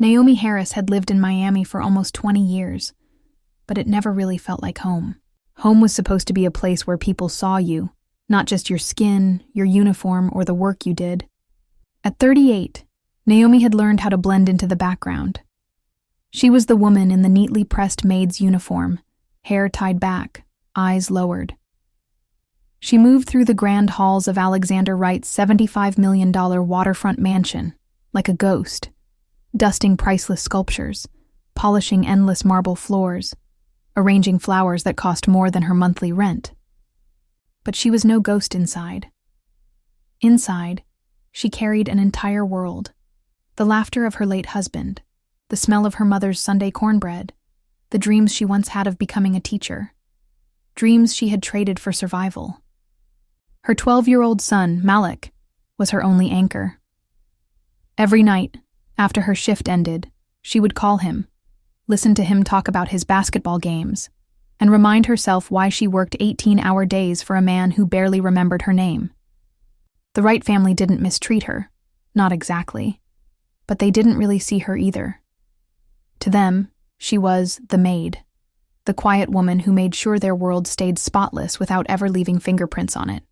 Naomi Harris had lived in Miami for almost 20 years, but it never really felt like home. Home was supposed to be a place where people saw you, not just your skin, your uniform, or the work you did. At 38, Naomi had learned how to blend into the background. She was the woman in the neatly pressed maid's uniform, hair tied back, eyes lowered. She moved through the grand halls of Alexander Wright's $75 million waterfront mansion, like a ghost, dusting priceless sculptures, polishing endless marble floors, arranging flowers that cost more than her monthly rent. But she was no ghost inside. Inside, she carried an entire world. The laughter of her late husband, the smell of her mother's Sunday cornbread, the dreams she once had of becoming a teacher, dreams she had traded for survival. Her 12-year-old son, Malik, was her only anchor. Every night, after her shift ended, she would call him, listen to him talk about his basketball games, and remind herself why she worked 18-hour days for a man who barely remembered her name. The Wright family didn't mistreat her, not exactly, but they didn't really see her either. To them, she was the maid, the quiet woman who made sure their world stayed spotless without ever leaving fingerprints on it.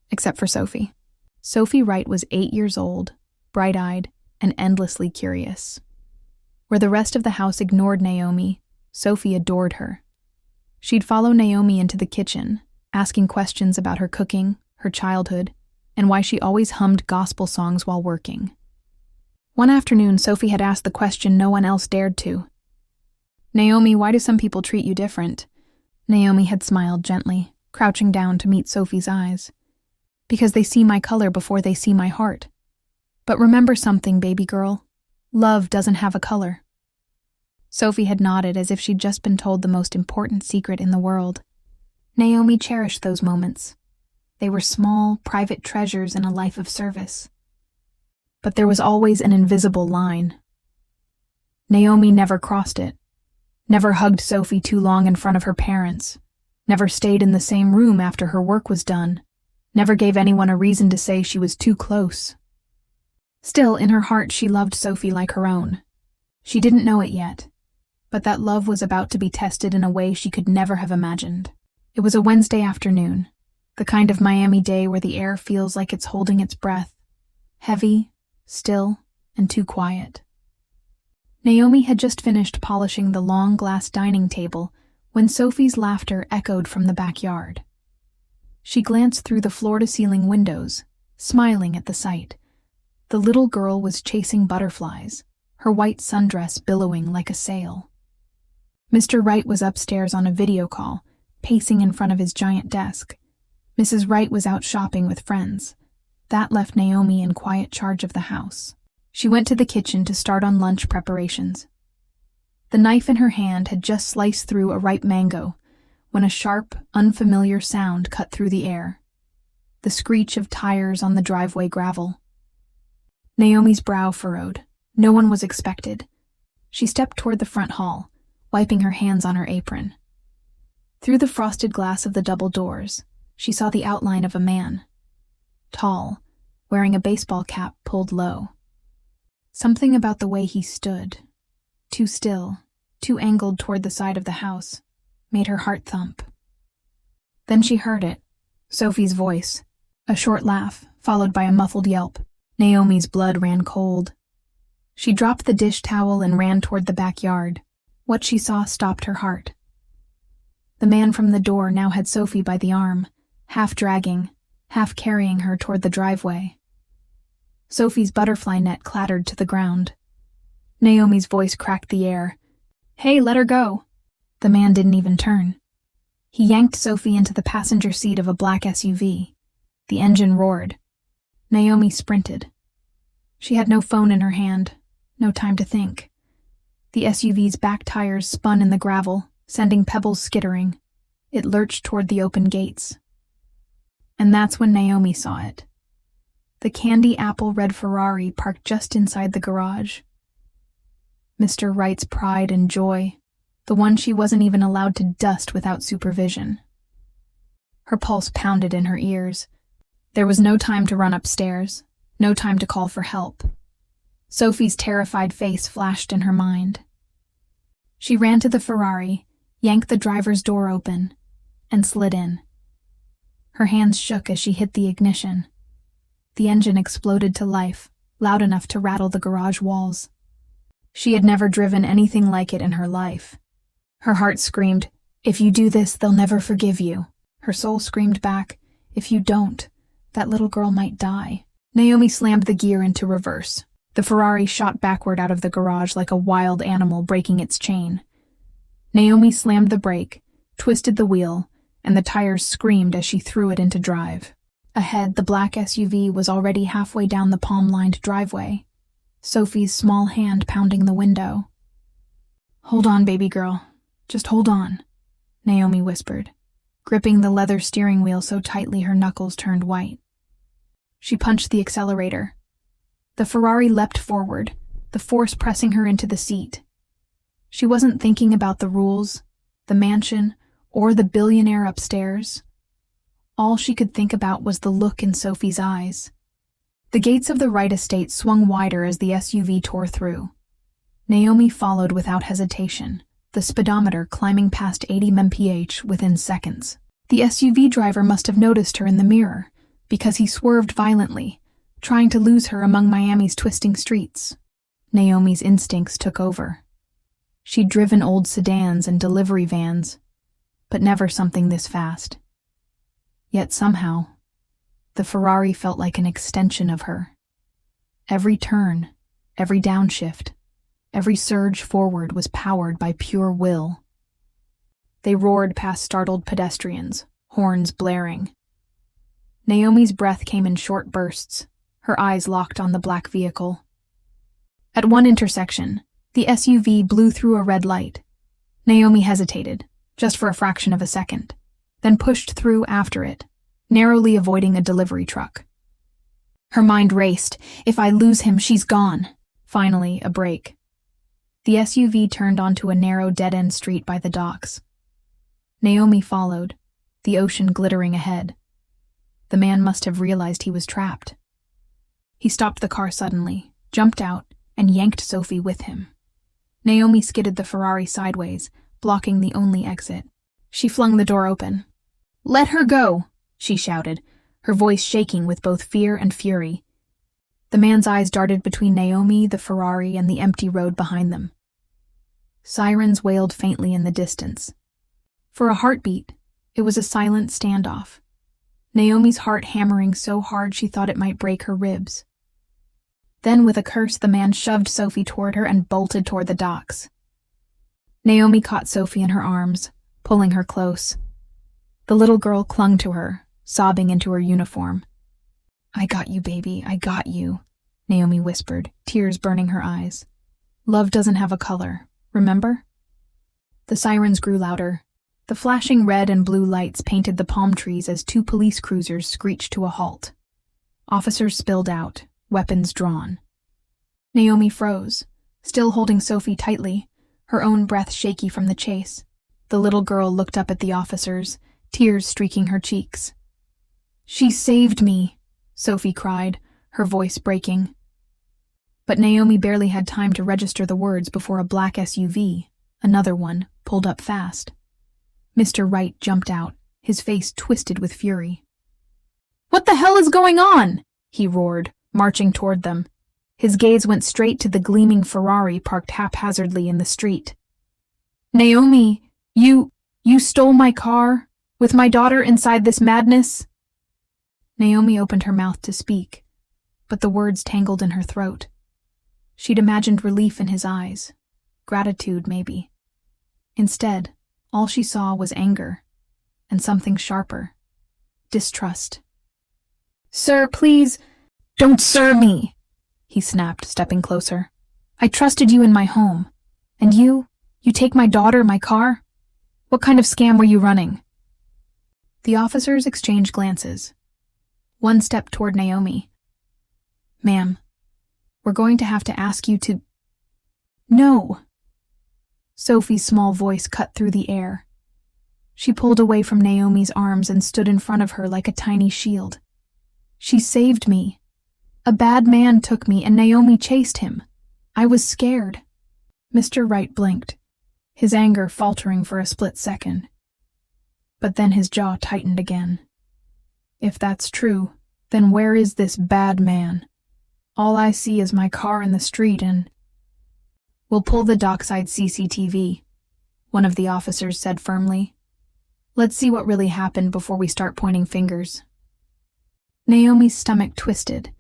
Except for Sophie. Sophie Wright was 8 years old, bright-eyed, and endlessly curious. Where the rest of the house ignored Naomi, Sophie adored her. She'd follow Naomi into the kitchen, asking questions about her cooking, her childhood, and why she always hummed gospel songs while working. One afternoon, Sophie had asked the question no one else dared to. "Naomi, why do some people treat you different?" Naomi had smiled gently, crouching down to meet Sophie's eyes. "Because they see my color before they see my heart. But remember something, baby girl. Love doesn't have a color." Sophie had nodded as if she'd just been told the most important secret in the world. Naomi cherished those moments. They were small, private treasures in a life of service. But there was always an invisible line. Naomi never crossed it. Never hugged Sophie too long in front of her parents. Never stayed in the same room after her work was done. Never gave anyone a reason to say she was too close. Still, in her heart, she loved Sophie like her own. She didn't know it yet, but that love was about to be tested in a way she could never have imagined. It was a Wednesday afternoon, the kind of Miami day where the air feels like it's holding its breath, heavy, still, and too quiet. Naomi had just finished polishing the long glass dining table when Sophie's laughter echoed from the backyard. She glanced through the floor-to-ceiling windows, smiling at the sight. The little girl was chasing butterflies, her white sundress billowing like a sail. Mr. Wright was upstairs on a video call, pacing in front of his giant desk. Mrs. Wright was out shopping with friends. That left Naomi in quiet charge of the house. She went to the kitchen to start on lunch preparations. The knife in her hand had just sliced through a ripe mango when a sharp, unfamiliar sound cut through the air. The screech of tires on the driveway gravel. Naomi's brow furrowed. No one was expected. She stepped toward the front hall, wiping her hands on her apron. Through the frosted glass of the double doors, she saw the outline of a man. Tall, wearing a baseball cap pulled low. Something about the way he stood, too still, too angled toward the side of the house, made her heart thump. Then she heard it, Sophie's voice, a short laugh, followed by a muffled yelp. Naomi's blood ran cold. She dropped the dish towel and ran toward the backyard. What she saw stopped her heart. The man from the door now had Sophie by the arm, half dragging, half carrying her toward the driveway. Sophie's butterfly net clattered to the ground. Naomi's voice cracked the air. "Hey, let her go." The man didn't even turn. He yanked Sophie into the passenger seat of a black SUV. The engine roared. Naomi sprinted. She had no phone in her hand, no time to think. The SUV's back tires spun in the gravel, sending pebbles skittering. It lurched toward the open gates. And that's when Naomi saw it. The candy apple red Ferrari parked just inside the garage. Mr. Wright's pride and joy, the one she wasn't even allowed to dust without supervision. Her pulse pounded in her ears. There was no time to run upstairs, no time to call for help. Sophie's terrified face flashed in her mind. She ran to the Ferrari, yanked the driver's door open, and slid in. Her hands shook as she hit the ignition. The engine exploded to life, loud enough to rattle the garage walls. She had never driven anything like it in her life. Her heart screamed, "If you do this, they'll never forgive you." Her soul screamed back, "If you don't, that little girl might die." Naomi slammed the gear into reverse. The Ferrari shot backward out of the garage like a wild animal breaking its chain. Naomi slammed the brake, twisted the wheel, and the tires screamed as she threw it into drive. Ahead, the black SUV was already halfway down the palm-lined driveway, Sophie's small hand pounding the window. "Hold on, baby girl. Just hold on," Naomi whispered, gripping the leather steering wheel so tightly her knuckles turned white. She punched the accelerator. The Ferrari leapt forward, the force pressing her into the seat. She wasn't thinking about the rules, the mansion, or the billionaire upstairs. All she could think about was the look in Sophie's eyes. The gates of the Wright estate swung wider as the SUV tore through. Naomi followed without hesitation, the speedometer climbing past 80 mph within seconds. The SUV driver must have noticed her in the mirror, because he swerved violently, trying to lose her among Miami's twisting streets. Naomi's instincts took over. She'd driven old sedans and delivery vans, but never something this fast. Yet somehow, the Ferrari felt like an extension of her. Every turn, every downshift, every surge forward was powered by pure will. They roared past startled pedestrians, horns blaring. Naomi's breath came in short bursts, her eyes locked on the black vehicle. At one intersection, the SUV blew through a red light. Naomi hesitated, just for a fraction of a second, then pushed through after it, narrowly avoiding a delivery truck. Her mind raced. If I lose him, she's gone. Finally, a brake. The SUV turned onto a narrow dead-end street by the docks. Naomi followed, the ocean glittering ahead. The man must have realized he was trapped. He stopped the car suddenly, jumped out, and yanked Sophie with him. Naomi skidded the Ferrari sideways, blocking the only exit. She flung the door open. "Let her go!" she shouted, her voice shaking with both fear and fury. The man's eyes darted between Naomi, the Ferrari, and the empty road behind them. Sirens wailed faintly in the distance. For a heartbeat, it was a silent standoff. Naomi's heart hammering so hard she thought it might break her ribs. Then, with a curse, the man shoved Sophie toward her and bolted toward the docks. Naomi caught Sophie in her arms, pulling her close. The little girl clung to her, sobbing into her uniform. "I got you, baby, I got you," Naomi whispered, tears burning her eyes. "Love doesn't have a color, remember?" The sirens grew louder. The flashing red and blue lights painted the palm trees as two police cruisers screeched to a halt. Officers spilled out, weapons drawn. Naomi froze, still holding Sophie tightly, her own breath shaky from the chase. The little girl looked up at the officers, tears streaking her cheeks. "She saved me," Sophie cried, her voice breaking. But Naomi barely had time to register the words before a black SUV, another one, pulled up fast. Mr. Wright jumped out, his face twisted with fury. "What the hell is going on?" he roared, marching toward them. His gaze went straight to the gleaming Ferrari parked haphazardly in the street. "Naomi, you stole my car, with my daughter inside this madness?" Naomi opened her mouth to speak, but the words tangled in her throat. She'd imagined relief in his eyes, gratitude maybe. Instead, all she saw was anger, and something sharper, distrust. "Sir, please, don't sir me," he snapped, stepping closer. "I trusted you in my home, and you take my daughter, my car? What kind of scam were you running?" The officers exchanged glances. One stepped toward Naomi. "Ma'am, we're going to have to ask you to—" "No!" Sophie's small voice cut through the air. She pulled away from Naomi's arms and stood in front of her like a tiny shield. "She saved me. A bad man took me and Naomi chased him. I was scared." Mr. Wright blinked, his anger faltering for a split second. But then his jaw tightened again. "If that's true, then where is this bad man? All I see is my car in the street and—" "We'll pull the dockside CCTV," one of the officers said firmly. "Let's see what really happened before we start pointing fingers." Naomi's stomach twisted.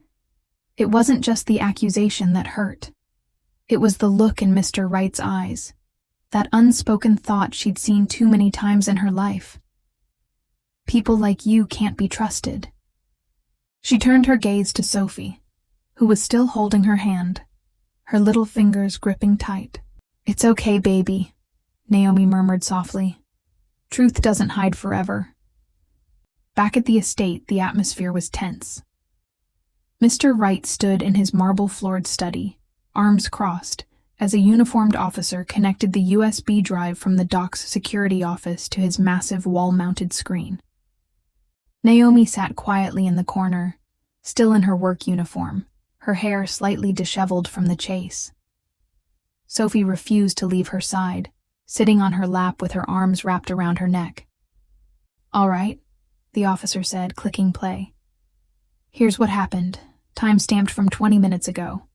It wasn't just the accusation that hurt. It was the look in Mr. Wright's eyes, that unspoken thought she'd seen too many times in her life. People like you can't be trusted. She turned her gaze to Sophie, who was still holding her hand, her little fingers gripping tight. "It's okay, baby," Naomi murmured softly. "Truth doesn't hide forever." Back at the estate, the atmosphere was tense. Mr. Wright stood in his marble-floored study, arms crossed, as a uniformed officer connected the USB drive from the dock's security office to his massive wall-mounted screen. Naomi sat quietly in the corner, still in her work uniform, her hair slightly disheveled from the chase. Sophie refused to leave her side, sitting on her lap with her arms wrapped around her neck. "All right," the officer said, clicking play. "Here's what happened, time-stamped from 20 minutes ago."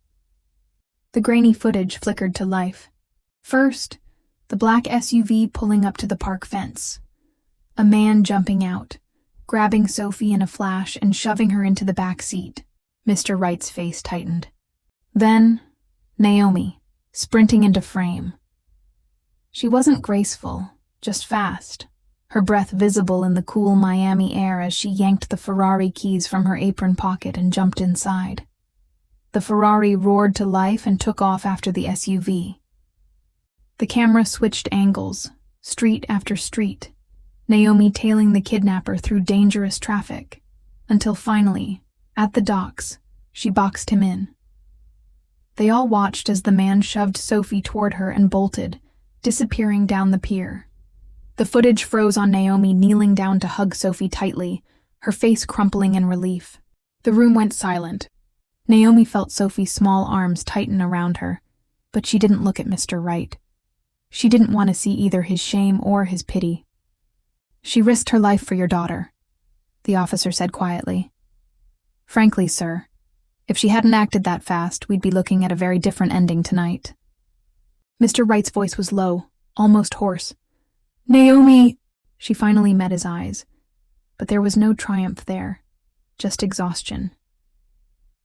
The grainy footage flickered to life. First, the black SUV pulling up to the park fence. A man jumping out, grabbing Sophie in a flash and shoving her into the back seat. Mr. Wright's face tightened. Then, Naomi, sprinting into frame. She wasn't graceful, just fast, her breath visible in the cool Miami air as she yanked the Ferrari keys from her apron pocket and jumped inside. The Ferrari roared to life and took off after the SUV. The camera switched angles, street after street, Naomi tailing the kidnapper through dangerous traffic, until finally, at the docks, she boxed him in. They all watched as the man shoved Sophie toward her and bolted, disappearing down the pier. The footage froze on Naomi kneeling down to hug Sophie tightly, her face crumpling in relief. The room went silent. Naomi felt Sophie's small arms tighten around her, but she didn't look at Mr. Wright. She didn't want to see either his shame or his pity. "She risked her life for your daughter," the officer said quietly. "Frankly, sir, if she hadn't acted that fast, we'd be looking at a very different ending tonight." Mr. Wright's voice was low, almost hoarse. "Naomi—" She finally met his eyes, but there was no triumph there, just exhaustion.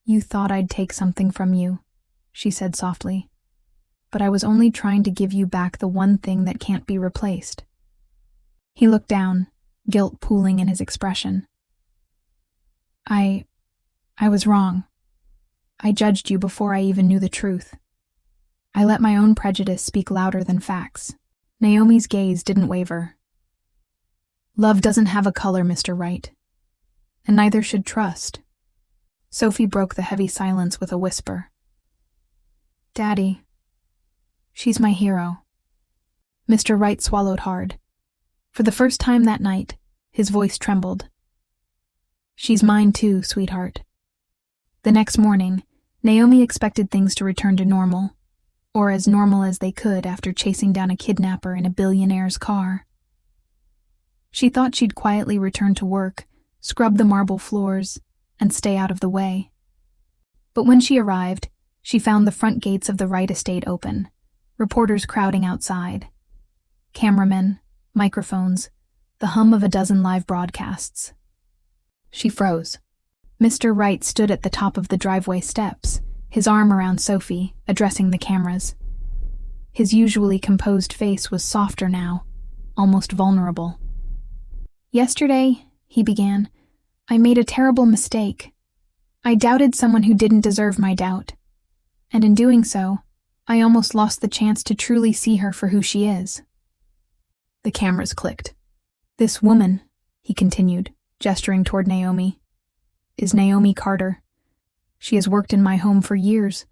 "You thought I'd take something from you," she said softly, "but I was only trying to give you back the one thing that can't be replaced." He looked down, guilt pooling in his expression. I was wrong. I judged you before I even knew the truth. I let my own prejudice speak louder than facts." Naomi's gaze didn't waver. "Love doesn't have a color, Mr. Wright. And neither should trust." Sophie broke the heavy silence with a whisper. "Daddy, she's my hero." Mr. Wright swallowed hard. For the first time that night, his voice trembled. "She's mine too, sweetheart." The next morning, Naomi expected things to return to normal, or as normal as they could after chasing down a kidnapper in a billionaire's car. She thought she'd quietly return to work, scrub the marble floors, and stay out of the way. But when she arrived, she found the front gates of the Wright estate open, reporters crowding outside. Cameramen, microphones, the hum of a dozen live broadcasts. She froze. Mr. Wright stood at the top of the driveway steps, his arm around Sophie, addressing the cameras. His usually composed face was softer now, almost vulnerable. "Yesterday," he began, "I made a terrible mistake. I doubted someone who didn't deserve my doubt. And in doing so, I almost lost the chance to truly see her for who she is." The cameras clicked. "This woman," he continued, gesturing toward Naomi, "is Naomi Carter. She has worked in my home for years,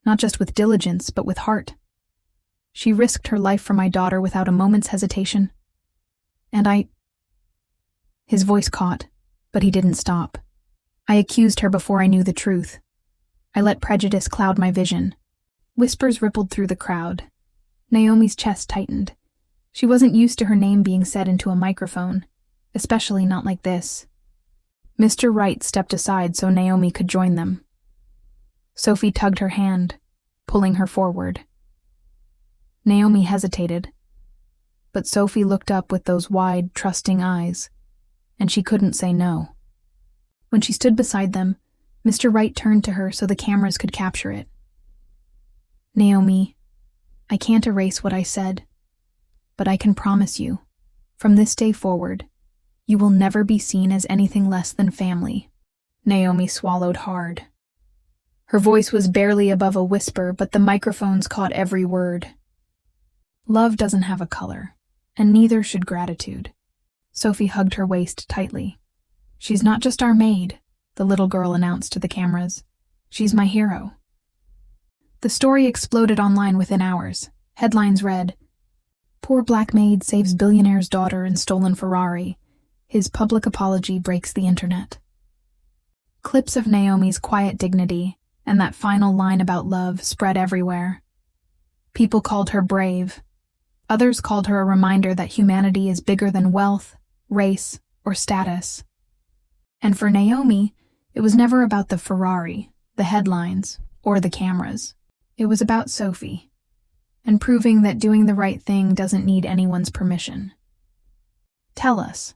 not just with diligence, but with heart. She risked her life for my daughter without a moment's hesitation. And His voice caught, but he didn't stop. "I accused her before I knew the truth. I let prejudice cloud my vision. Whispers rippled through the crowd. Naomi's chest tightened. She wasn't used to her name being said into a microphone, especially not like this. Mr. Wright stepped aside so Naomi could join them. Sophie tugged her hand, pulling her forward. Naomi hesitated, but Sophie looked up with those wide, trusting eyes, and she couldn't say no. When she stood beside them, Mr. Wright turned to her so the cameras could capture it. Naomi, I can't erase what I said, but I can promise you, from this day forward, you will never be seen as anything less than family. Naomi swallowed hard. Her voice was barely above a whisper, but the microphones caught every word. Love doesn't have a color, and neither should gratitude. Sophie hugged her waist tightly. She's not just our maid, the little girl announced to the cameras. She's my hero. The story exploded online within hours. Headlines read, "Poor black maid saves billionaire's daughter in stolen Ferrari. His public apology breaks the internet." Clips of Naomi's quiet dignity and that final line about love spread everywhere. People called her brave. Others called her a reminder that humanity is bigger than wealth, race, or status. And for Naomi, it was never about the Ferrari, the headlines, or the cameras. It was about Sophie, and proving that doing the right thing doesn't need anyone's permission. Tell us,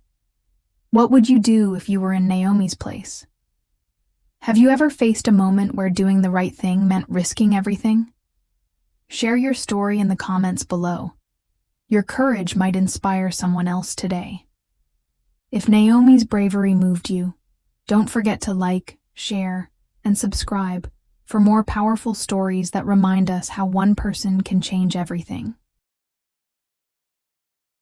what would you do if you were in Naomi's place? Have you ever faced a moment where doing the right thing meant risking everything? Share your story in the comments below. Your courage might inspire someone else today. If Naomi's bravery moved you, don't forget to like, share, and subscribe for more powerful stories that remind us how one person can change everything.